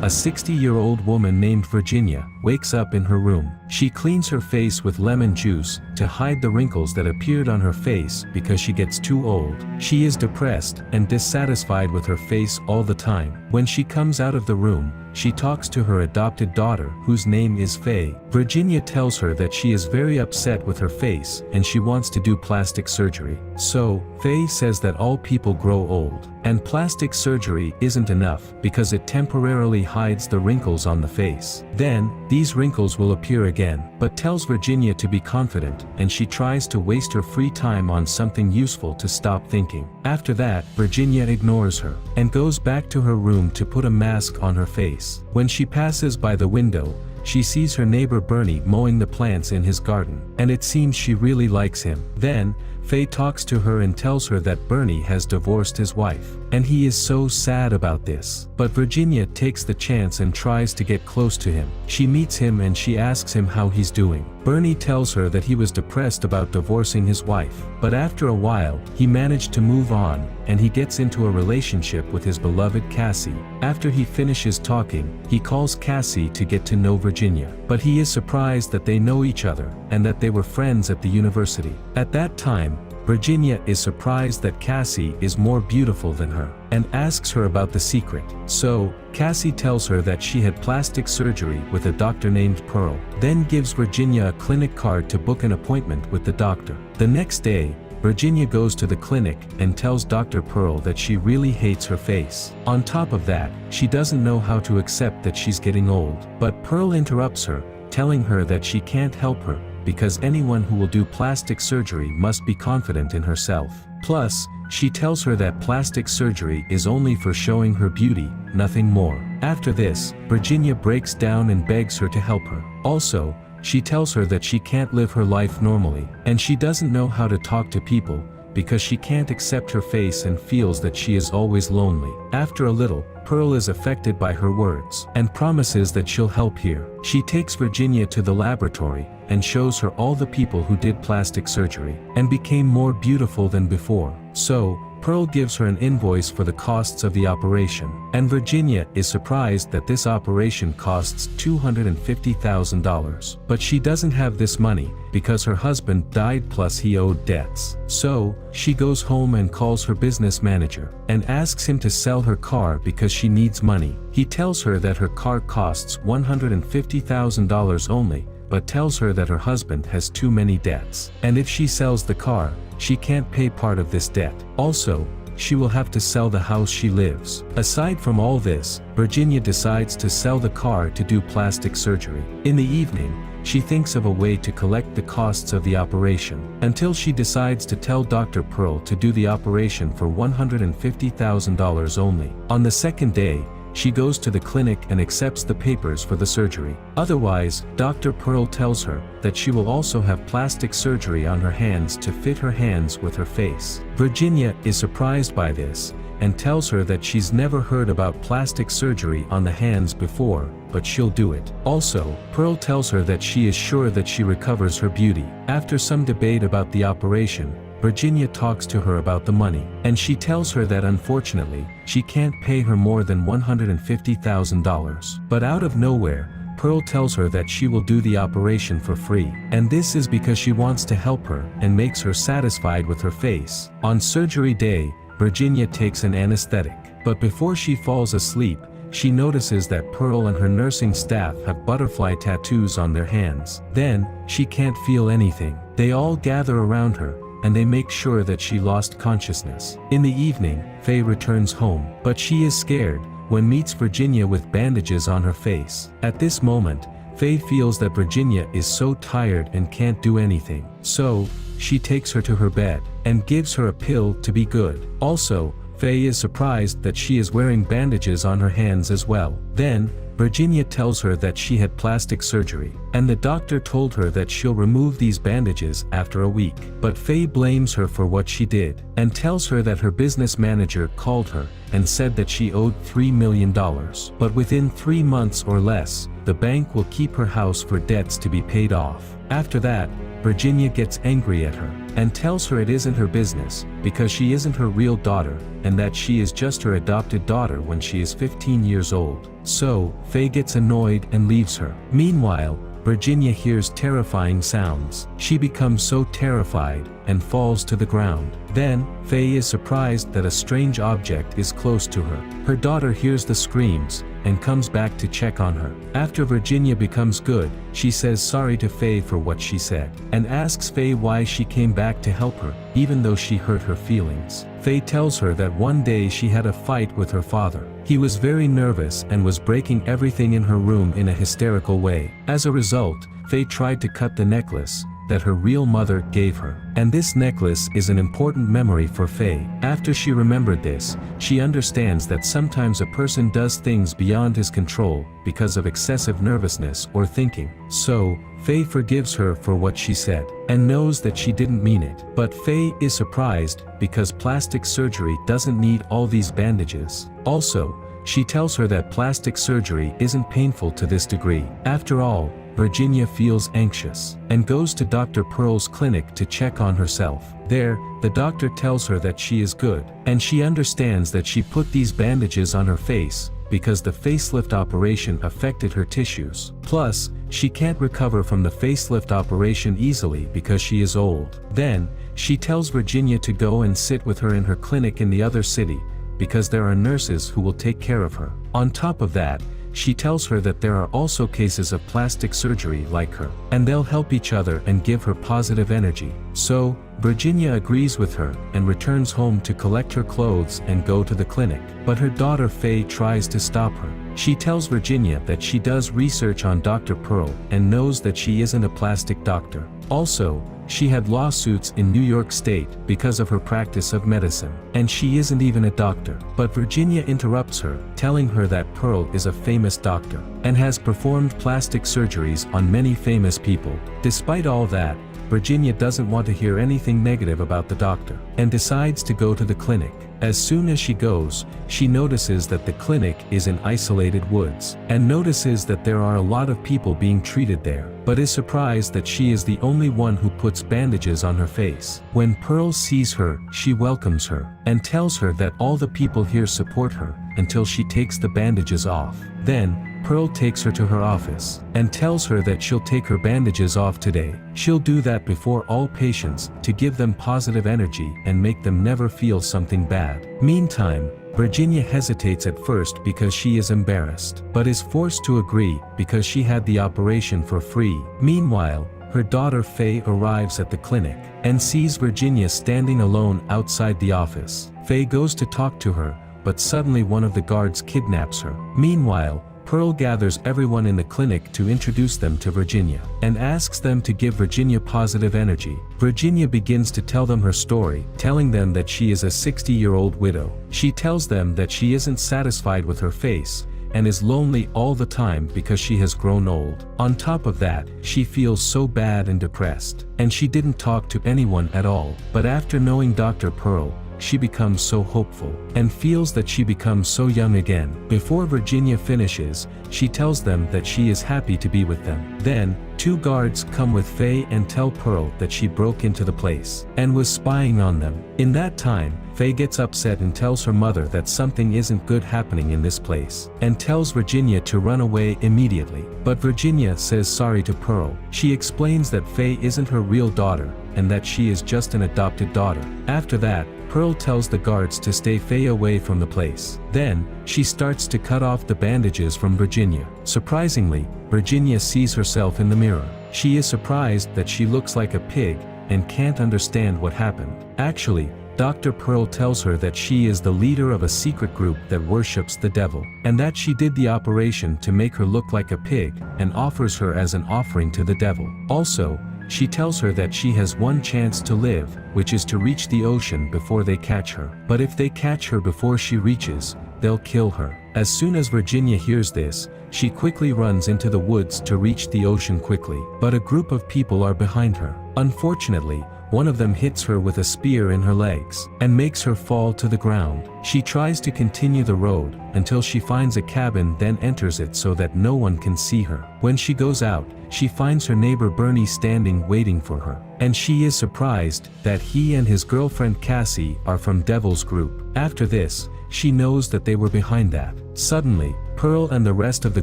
a 60-year-old woman named Virginia wakes up in her room. She cleans her face with lemon juice to hide the wrinkles that appeared on her face because she gets too old. She is depressed and dissatisfied with her face all the time. When she comes out of the room, she talks to her adopted daughter, whose name is Faye. Virginia tells her that she is very upset with her face and she wants to do plastic surgery. So, Faye says that all people grow old, and plastic surgery isn't enough because it temporarily hides the wrinkles on the face. Then, these wrinkles will appear again, but tells Virginia to be confident, and she tries to waste her free time on something useful to stop thinking. After that, Virginia ignores her and goes back to her room to put a mask on her face. When she passes by the window, she sees her neighbor Bernie mowing the plants in his garden, and it seems she really likes him. Then, Faye talks to her and tells her that Bernie has divorced his wife, and he is so sad about this. But Virginia takes the chance and tries to get close to him. She meets him and she asks him how he's doing. Bernie tells her that he was depressed about divorcing his wife, but after a while, he managed to move on, and he gets into a relationship with his beloved Cassie. After he finishes talking, he calls Cassie to get to know Virginia, but he is surprised that they know each other, and that they were friends at the university. At that time, Virginia is surprised that Cassie is more beautiful than her, and asks her about the secret. So, Cassie tells her that she had plastic surgery with a doctor named Pearl, then gives Virginia a clinic card to book an appointment with the doctor. The next day, Virginia goes to the clinic and tells Dr. Pearl that she really hates her face. On top of that, she doesn't know how to accept that she's getting old. But Pearl interrupts her, telling her that she can't help her, because anyone who will do plastic surgery must be confident in herself. Plus, she tells her that plastic surgery is only for showing her beauty, nothing more. After this, Virginia breaks down and begs her to help her. Also, she tells her that she can't live her life normally, and she doesn't know how to talk to people, because she can't accept her face and feels that she is always lonely. After a little, Pearl is affected by her words, and promises that she'll help here. She takes Virginia to the laboratory, and shows her all the people who did plastic surgery, and became more beautiful than before. So, Pearl gives her an invoice for the costs of the operation, and Virginia is surprised that this operation costs $250,000. But she doesn't have this money, because her husband died plus he owed debts. So, she goes home and calls her business manager, and asks him to sell her car because she needs money. He tells her that her car costs $150,000 only, but tells her that her husband has too many debts, and if she sells the car, she can't pay part of this debt. Also, she will have to sell the house she lives. Aside from all this, Virginia decides to sell the car to do plastic surgery. In the evening, she thinks of a way to collect the costs of the operation, until she decides to tell Dr. Pearl to do the operation for $150,000 only. On the second day, she goes to the clinic and accepts the papers for the surgery. Otherwise, Dr. Pearl tells her that she will also have plastic surgery on her hands to fit her hands with her face. Virginia is surprised by this, and tells her that she's never heard about plastic surgery on the hands before, but she'll do it. Also, Pearl tells her that she is sure that she recovers her beauty. After some debate about the operation, Virginia talks to her about the money, and she tells her that unfortunately, she can't pay her more than $150,000. But out of nowhere, Pearl tells her that she will do the operation for free, and this is because she wants to help her and makes her satisfied with her face. On surgery day, Virginia takes an anesthetic, but before she falls asleep, she notices that Pearl and her nursing staff have butterfly tattoos on their hands. Then, she can't feel anything. They all gather around her, and they make sure that she lost consciousness. In the evening, Faye returns home, but she is scared when meets Virginia with bandages on her face. At this moment, Faye feels that Virginia is so tired and can't do anything. So, she takes her to her bed, and gives her a pill to be good. Also, Faye is surprised that she is wearing bandages on her hands as well. Then, Virginia tells her that she had plastic surgery, and the doctor told her that she'll remove these bandages after a week. But Faye blames her for what she did, and tells her that her business manager called her and said that she owed $3 million. But within 3 months or less, the bank will keep her house for debts to be paid off. After that, Virginia gets angry at her, and tells her it isn't her business, because she isn't her real daughter, and that she is just her adopted daughter when she is 15 years old. So, Faye gets annoyed and leaves her. Meanwhile, Virginia hears terrifying sounds. She becomes so terrified and falls to the ground. Then, Faye is surprised that a strange object is close to her. Her daughter hears the screams and comes back to check on her. After Virginia becomes good, she says sorry to Faye for what she said, and asks Faye why she came back to help her, even though she hurt her feelings. Faye tells her that one day she had a fight with her father. He was very nervous and was breaking everything in her room in a hysterical way. As a result, Faye tried to cut the necklace that her real mother gave her. And this necklace is an important memory for Faye. After she remembered this, she understands that sometimes a person does things beyond his control because of excessive nervousness or thinking. So, Faye forgives her for what she said, and knows that she didn't mean it. But Faye is surprised because plastic surgery doesn't need all these bandages. Also, she tells her that plastic surgery isn't painful to this degree. After all, Virginia feels anxious, and goes to Dr. Pearl's clinic to check on herself. There, the doctor tells her that she is good, and she understands that she put these bandages on her face because the facelift operation affected her tissues. Plus, she can't recover from the facelift operation easily because she is old. Then, she tells Virginia to go and sit with her in her clinic in the other city, because there are nurses who will take care of her. On top of that, she tells her that there are also cases of plastic surgery like her, and they'll help each other and give her positive energy. So, Virginia agrees with her and returns home to collect her clothes and go to the clinic. But her daughter Faye tries to stop her. She tells Virginia that she does research on Dr. Pearl and knows that she isn't a plastic doctor. Also, she had lawsuits in New York State because of her practice of medicine, and she isn't even a doctor. But Virginia interrupts her, telling her that Pearl is a famous doctor, and has performed plastic surgeries on many famous people. Despite all that, Virginia doesn't want to hear anything negative about the doctor, and decides to go to the clinic. As soon as she goes, she notices that the clinic is in isolated woods, and notices that there are a lot of people being treated there, but is surprised that she is the only one who puts bandages on her face. When Pearl sees her, she welcomes her, and tells her that all the people here support her, until she takes the bandages off. Then, Pearl takes her to her office, and tells her that she'll take her bandages off today. She'll do that before all patients, to give them positive energy and make them never feel something bad. Meantime, Virginia hesitates at first because she is embarrassed, but is forced to agree because she had the operation for free. Meanwhile, her daughter Faye arrives at the clinic, and sees Virginia standing alone outside the office. Faye goes to talk to her, but suddenly one of the guards kidnaps her. Meanwhile, Pearl gathers everyone in the clinic to introduce them to Virginia, and asks them to give Virginia positive energy. Virginia begins to tell them her story, telling them that she is a 60-year-old widow. She tells them that she isn't satisfied with her face, and is lonely all the time because she has grown old. On top of that, she feels so bad and depressed, and she didn't talk to anyone at all. But after knowing Dr. Pearl, she becomes so hopeful, and feels that she becomes so young again. Before Virginia finishes, she tells them that she is happy to be with them. Then, two guards come with Faye and tell Pearl that she broke into the place, and was spying on them. In that time, Faye gets upset and tells her mother that something isn't good happening in this place, and tells Virginia to run away immediately. But Virginia says sorry to Pearl. She explains that Faye isn't her real daughter, and that she is just an adopted daughter. After that, Pearl tells the guards to stay Faye away from the place. Then, she starts to cut off the bandages from Virginia. Surprisingly, Virginia sees herself in the mirror. She is surprised that she looks like a pig, and can't understand what happened. Actually, Dr. Pearl tells her that she is the leader of a secret group that worships the devil, and that she did the operation to make her look like a pig, and offers her as an offering to the devil. Also, she tells her that she has one chance to live, which is to reach the ocean before they catch her. But if they catch her before she reaches, they'll kill her. As soon as Virginia hears this, she quickly runs into the woods to reach the ocean quickly. But a group of people are behind her. Unfortunately, one of them hits her with a spear in her legs, and makes her fall to the ground. She tries to continue the road, until she finds a cabin, then enters it so that no one can see her. When she goes out, she finds her neighbor Bernie standing waiting for her, and she is surprised that he and his girlfriend Cassie are from Devil's group. After this, she knows that they were behind that. Suddenly, Pearl and the rest of the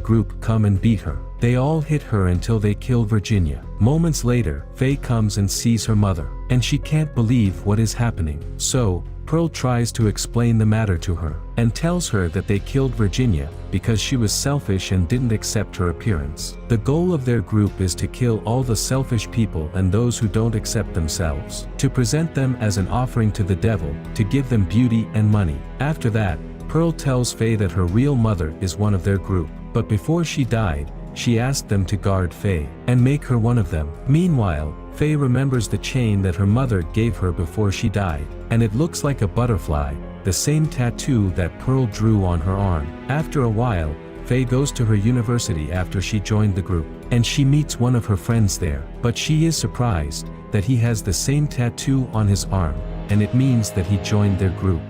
group come and beat her. They all hit her until they kill Virginia. Moments later, Faye comes and sees her mother, and she can't believe what is happening. So, Pearl tries to explain the matter to her, and tells her that they killed Virginia because she was selfish and didn't accept her appearance. The goal of their group is to kill all the selfish people and those who don't accept themselves, to present them as an offering to the devil, to give them beauty and money. After that, Pearl tells Faye that her real mother is one of their group, but before she died, she asked them to guard Faye and make her one of them. Meanwhile, Faye remembers the chain that her mother gave her before she died, and it looks like a butterfly, the same tattoo that Pearl drew on her arm. After a while, Faye goes to her university after she joined the group, and she meets one of her friends there, but she is surprised that he has the same tattoo on his arm, and it means that he joined their group.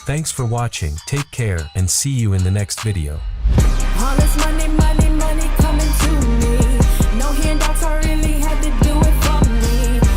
Thanks for watching, take care and see you in the next video.